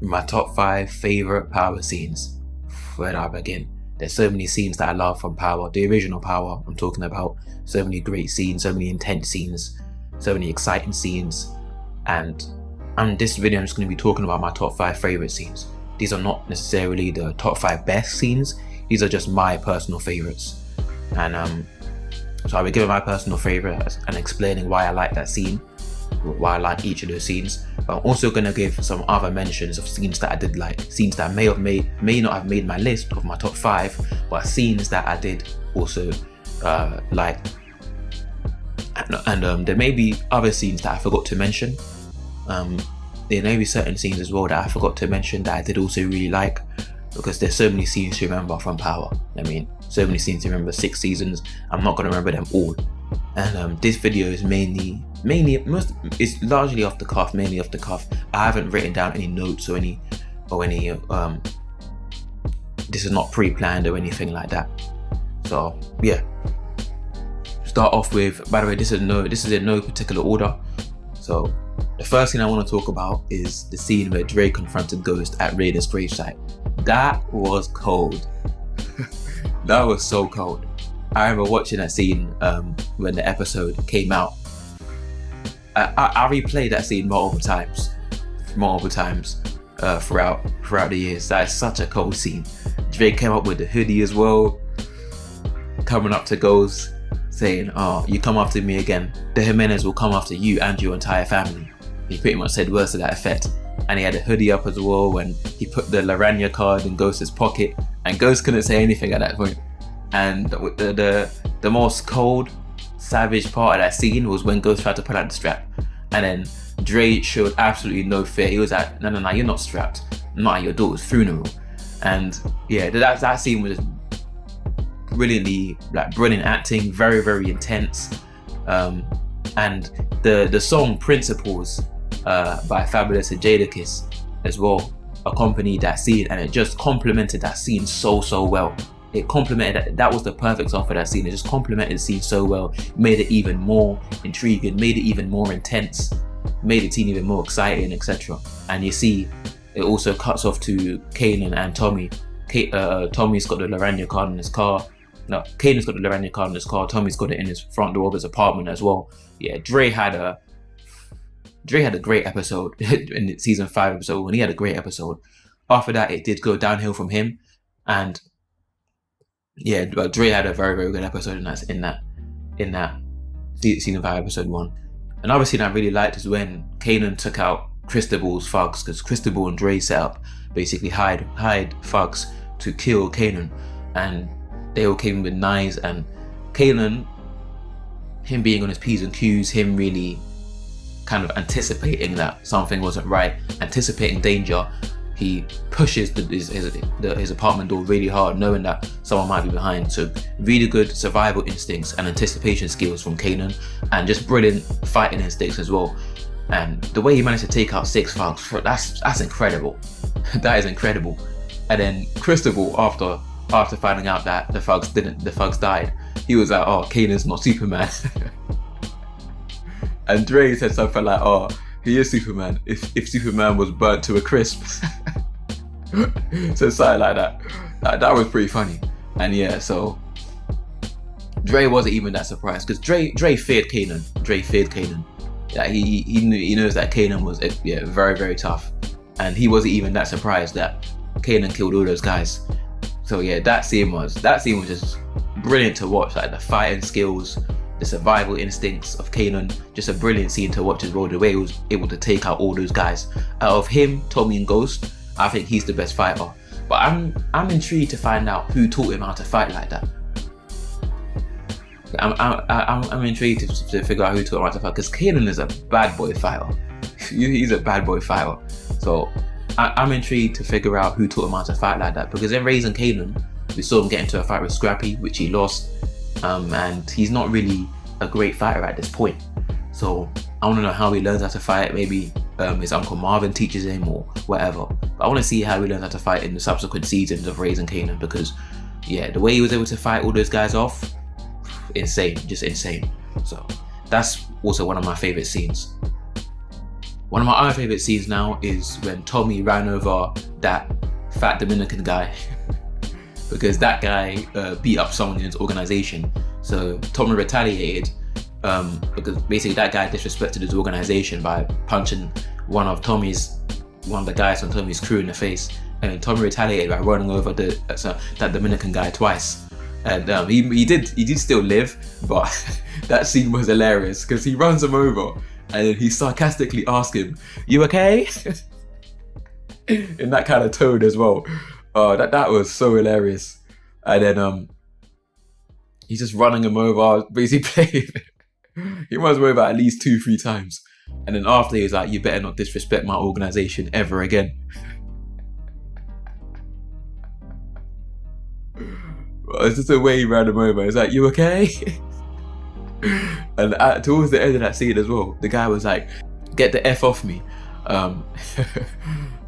My top 5 favorite Power scenes. Where do I begin? There's so many scenes that I love from Power, the original Power. I'm talking about so many great scenes, so many intense scenes, so many exciting scenes. And on this video, I'm just going to be talking about my top 5 favorite scenes. These are not necessarily the top 5 best scenes. These are just my personal favorites. And so I'll be giving my personal favorite and explaining why I like that scene, why I like each of those scenes. But I'm also going to give some other mentions of scenes that I did like, scenes that may not have made my list of my top 5, but scenes that I did also like. And there may be other scenes that I forgot to mention. There may be certain scenes as well that I forgot to mention that I did also really like, because there's so many scenes to remember from Power. I mean, so many scenes to remember, 6 seasons. I'm not going to remember them all. And this video is it's largely off the cuff, mainly off the cuff. I haven't written down any notes or any this is not pre-planned or anything like that. So yeah, start off with, by the way, this is in no particular order. So the first thing I want to talk about is the scene where Dre confronted Ghost at Raider's gravesite. That was cold. That was so cold. I remember watching that scene when the episode came out. I replayed that scene multiple times throughout the years. That is such a cold scene. Dre came up with the hoodie as well, coming up to Ghost saying, "Oh, you come after me again, the Jimenez will come after you and your entire family." He pretty much said words to that effect. And he had a hoodie up as well when he put the Laranja card in Ghost's pocket, and Ghost couldn't say anything at that point. And the most cold, savage part of that scene was when Ghost tried to pull out the strap, and then Dre showed absolutely no fear. He was like, no, you're not strapped. I'm not at your daughter's funeral. And yeah, that scene was brilliantly, brilliant acting, very, very intense. And the song Principles by Fabulous and Jadakiss as well accompanied that scene, and it just complemented that scene so well. It complemented that was the perfect song for that scene. It just complemented the scene so well, made it even more intriguing, made it even more intense, made the scene even more exciting, etc. And you see, it also cuts off to Kanan and Tommy. Tommy's got the Laranja card in his car. No, Kanan's got the Laranja card in his car. Tommy's got it in his front door of his apartment as well. Yeah, Dre had a great episode in season 5 episode when he had a great episode. After that, it did go downhill from him, and yeah, but Dre had a very, very good episode in that season 5 episode 1. Another scene I really liked is when Kanan took out Cristobal's thugs, because Cristobal and Dre set up basically hide thugs to kill Kanan, and they all came with knives. And Kanan, him being on his P's and Q's, him really kind of anticipating that something wasn't right, anticipating danger, he pushes his apartment door really hard, knowing that someone might be behind. So really good survival instincts and anticipation skills from Kanan, and just brilliant fighting instincts as well. And the way he managed to take out 6 thugs, that's incredible. That is incredible. And then Cristobal, after finding out that the thugs died, he was like, "Oh, Kanan's not Superman." And Dre said something like, "Oh, he is Superman if Superman was burnt to a crisp." So something like that. That was pretty funny. And yeah, so Dre wasn't even that surprised, because Dre feared Kanan. Dre feared Kanan. Yeah, he knows that Kanan was very, very tough, and he wasn't even that surprised that Kanan killed all those guys. So yeah, that scene was just brilliant to watch. Like the fighting skills, the survival instincts of Kanan, just a brilliant scene to watch as well. The way he was able to take out all those guys. Out of him, Tommy and Ghost, I think he's the best fighter. But I'm intrigued to find out who taught him how to fight like that. I'm intrigued to figure out who taught him how to fight, because Kanan is a bad boy fighter. He's a bad boy fighter. So I'm intrigued to figure out who taught him how to fight like that, because in Raising Kanan, we saw him get into a fight with Scrappy, which he lost, and he's not really a great fighter at this point. So I want to know how he learns how to fight. Maybe his Uncle Marvin teaches him or whatever. But I want to see how he learns how to fight in the subsequent seasons of Raising Kanan, because yeah, the way he was able to fight all those guys off, insane, just insane. So that's also one of my favorite scenes. One of my other favourite scenes now is when Tommy ran over that fat Dominican guy because that guy beat up someone in his organisation. So Tommy retaliated because basically that guy disrespected his organisation by punching one of the guys on Tommy's crew in the face, and Tommy retaliated by running over that Dominican guy twice. And he did still live, but that scene was hilarious because he runs him over and then he sarcastically asks him, "You okay?" in that kind of tone as well. That was so hilarious. And then he's just running him over, basically. He runs him over at least 2-3 times. And then after he's like, "You better not disrespect my organisation ever again." It's just the way he ran him over. It's like, "You okay?" And towards the end of that scene as well, the guy was like, "Get the F off me." And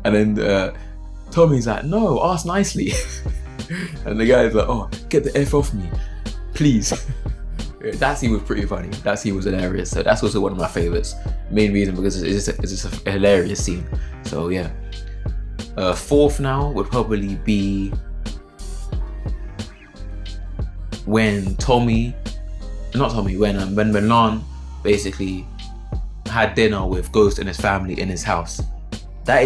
then Tommy's like, "No, ask nicely." And the guy's like, "Oh, get the F off me, please." That scene was pretty funny. That scene was hilarious. So that's also one of my favourites. Main reason because it's just a hilarious scene. So yeah. Fourth now would probably be when when Milan basically had dinner with Ghost and his family in his house. That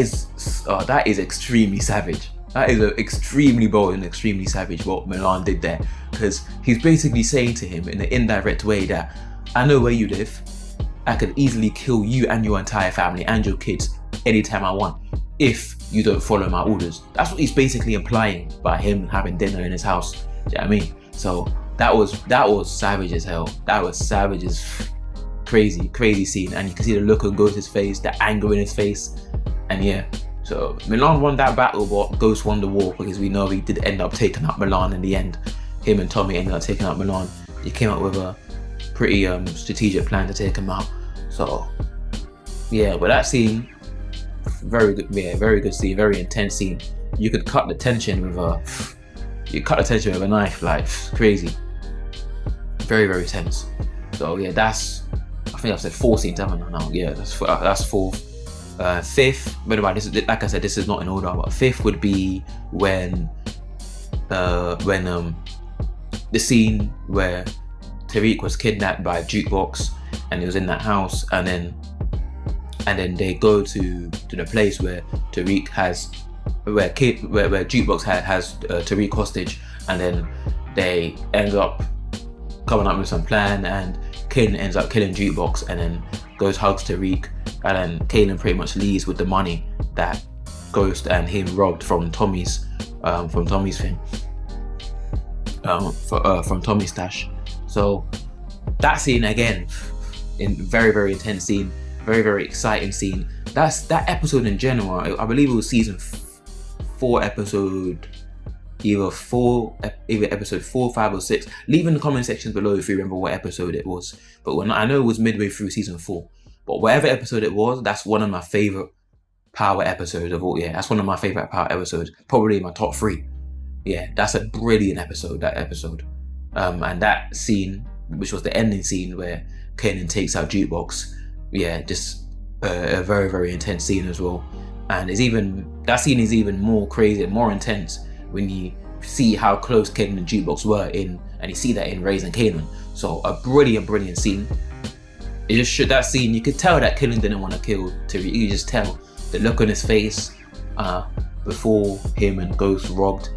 is extremely savage. That is extremely bold and extremely savage what Milan did there, because he's basically saying to him in an indirect way that I know where you live. I could easily kill you and your entire family and your kids anytime I want if you don't follow my orders. That's what he's basically implying by him having dinner in his house. Do you know what I mean? So that was savage as hell. That was savage as crazy scene, and you can see the look on Ghost's face, the anger in his face, and yeah. So Milan won that battle, but Ghost won the war because we know he did end up taking out Milan in the end. Him and Tommy ended up taking out Milan. He came up with a pretty strategic plan to take him out. So yeah, but that scene, very good. Yeah, very good scene, very intense scene. You could cut the tension with a knife, like crazy. Very tense. So yeah, I think I've said 4 scenes, haven't I now? Yeah, that's 4. Fifth, but this is, like I said, this is not in order, but fifth would be when the scene where Tariq was kidnapped by a jukebox and he was in that house, and then they go to the place where Tariq where jukebox has Tariq hostage, and then they end up coming up with some plan, and Kanan ends up killing jukebox, and then Ghost hugs Tariq, and then Kanan pretty much leaves with the money that Ghost and him robbed from Tommy's thing, from Tommy's stash. So that scene again, in very intense scene, very exciting scene. That episode in general, I believe it was season 4 episode, either episode 4, 5 or 6. Leave in the comment sections below if you remember what episode it was. But I know it was midway through season 4. But whatever episode it was, that's one of my favourite Power episodes of all. Yeah, that's one of my favourite Power episodes. Probably in my top 3. Yeah, that's a brilliant episode, that episode. And that scene, which was the ending scene where Kanan takes out Jukebox, yeah, just a very intense scene as well. And that scene is even more crazy and more intense when you see how close Kanan and Jukebox were and you see that in Raising Kanan. So a brilliant scene. It just showed that scene, you could tell that Kanan didn't want to kill Tariq. You could just tell the look on his face before him and Ghost robbed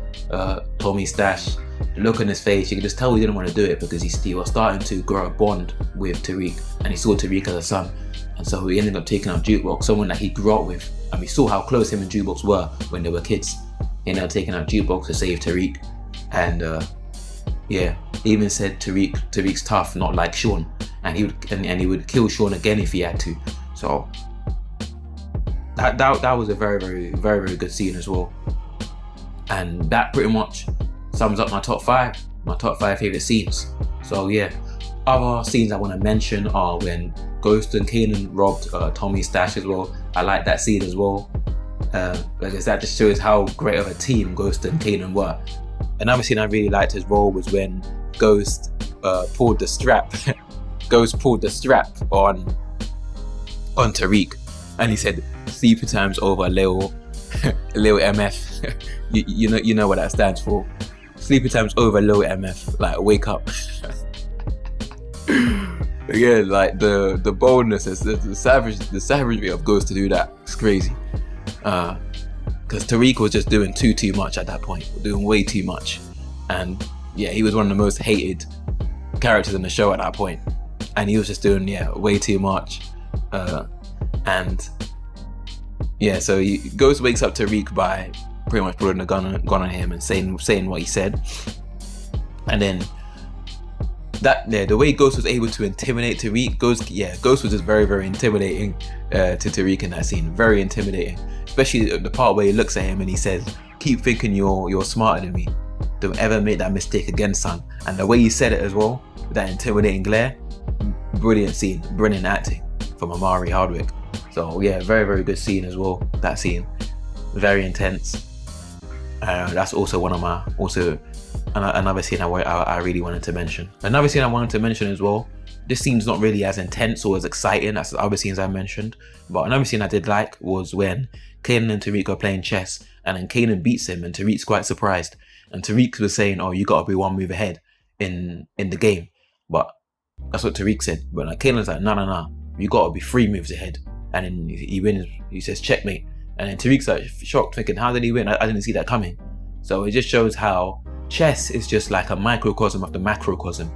Tommy's stash. The look on his face, you could just tell he didn't want to do it because he was starting to grow a bond with Tariq, and he saw Tariq as a son. And so he ended up taking out Jukebox, someone that he grew up with, and we saw how close him and Jukebox were when they were kids. He ended up taking out Jukebox to save Tariq, and yeah, he even said Tariq's tough, not like Sean, and he would kill Sean again if he had to. So that was a very good scene as well, and that pretty much sums up my top 5 favorite scenes. So yeah, other scenes I want to mention are when Ghost and Kanan robbed Tommy's stash as well. I like that scene as well, because that just shows how great of a team Ghost and Kanan were. Another scene I really liked as well was when Ghost pulled the strap. Ghost pulled the strap on Tariq, and he said sleepy times over little MF. you know what that stands for. Sleepy times over little MF, like wake up. Again, like the boldness, the savagery of Ghost to do that. It's crazy. Because Tariq was just doing too much at that point, doing way too much, and yeah, he was one of the most hated characters in the show at that point, and he was just doing way too much, and yeah, so Ghost wakes up Tariq by pretty much putting a gun on him and saying what he said, and then the way Ghost was able to intimidate Tariq, Ghost was just very intimidating to Tariq in that scene, very intimidating, especially the part where he looks at him and he says, "Keep thinking you're smarter than me. Don't ever make that mistake again, son." And the way he said it as well, with that intimidating glare, brilliant scene, brilliant acting from Amari Hardwick. So yeah, very good scene as well. That scene, very intense. That's also one of my another scene I really wanted to mention. Another scene I wanted to mention as well. This scene's not really as intense or as exciting as the other scenes I mentioned, but another scene I did like was when Kanan and Tariq are playing chess, and then Kanan beats him, and Tariq's quite surprised. And Tariq was saying, "Oh, you gotta be one move ahead in the game," but that's what Tariq said. But like Kanan's like, "No, you gotta be 3 moves ahead." And then he wins. He says, "Checkmate." And then Tariq's like shocked, thinking, "How did he win? I didn't see that coming." So it just shows how chess is just like a microcosm of the macrocosm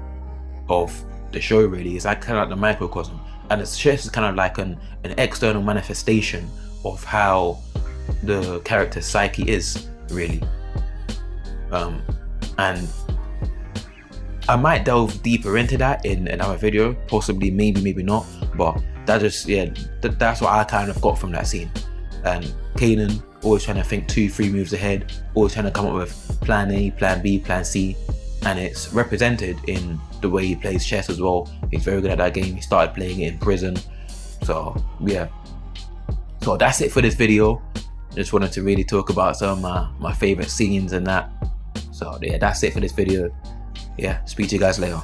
of the show. Really, it's like kind of like the microcosm, and chess is kind of like an external manifestation of how the character's psyche is, really. And I might delve deeper into that in another video, possibly, maybe not, but that just that's what I kind of got from that scene. And Kanan always trying to think 2-3 moves ahead, always trying to come up with plan A, plan B, plan C, and it's represented in the way he plays chess as well. He's very good at that game. He started playing it in prison. So yeah, so that's it for this video. Just wanted to really talk about some of my favorite scenes and that. So yeah, that's it for this video. Yeah, speak to you guys later.